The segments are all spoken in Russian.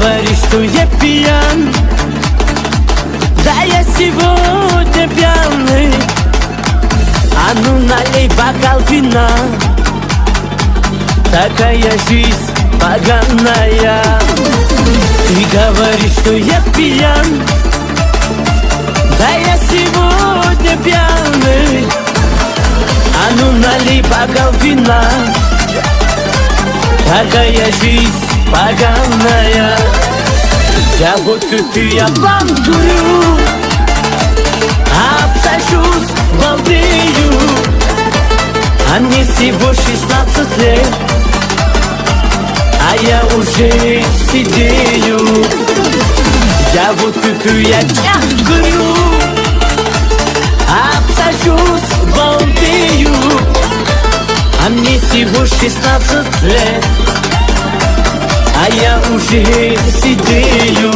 говоришь, что я пьян, да я сегодня пьяный. А ну налей бокал вина, такая жизнь поганая. Ты говоришь, что я пьян, да я сегодня пьяный. А ну налей бокал вина, такая жизнь поганая. Я водку пью, я бандурю, обсажусь, балдею. А мне всего 16 лет, а я уже сидею. Я водку пью, я говорю, обсажусь, балдею. А мне всего 16 лет, а я уже сидею.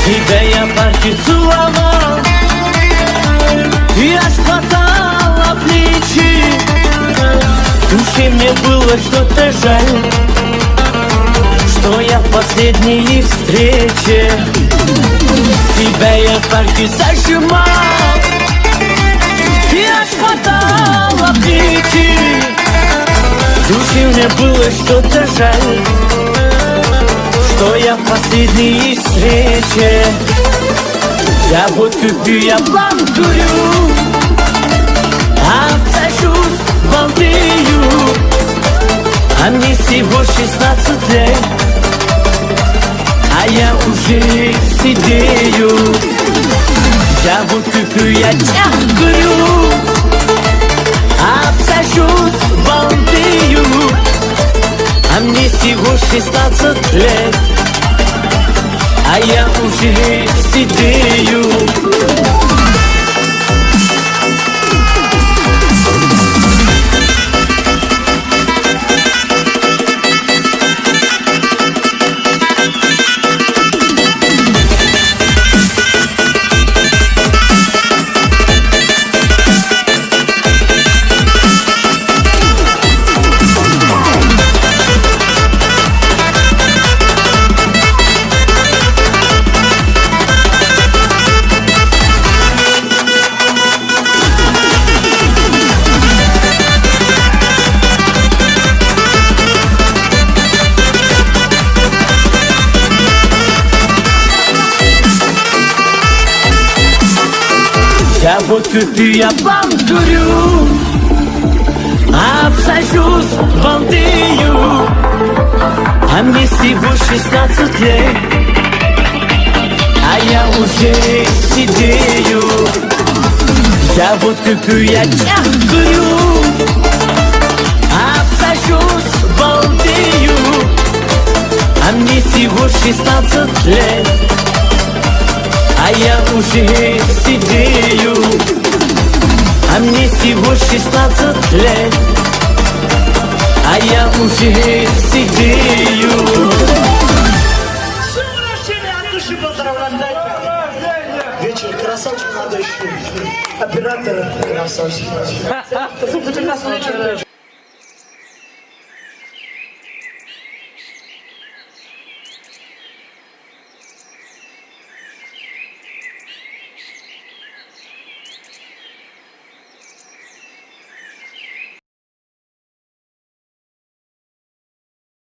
Тебя я парки целовал, и аж хватало плечи. В душе мне было что-то жаль, что я в последней встрече. Тебя я парки зажимал, и аж хватало плечи. В душе мне было что-то жаль, что я в последней встрече. Я водку пью, я бандурю, обсажусь, балдею. А мне всего 16 лет, а я уже сидею. Я водку пью, я говорю, обсажусь, балдею. А мне всего 16 лет, а я уже сидею. Я водку пью, я бандурю, обсажусь, балдею. А мне всего 16 лет, а я уже сидею. Я водку пью, я говорю, обсажусь, балдею. А мне всего 16 лет, а я уже сидею. А мне всего 16 лет, а я уже сидею. От души поздравляю. Вечер, красавчик, надо еще. Оператор, красавчик. Ты прекрасно вечер.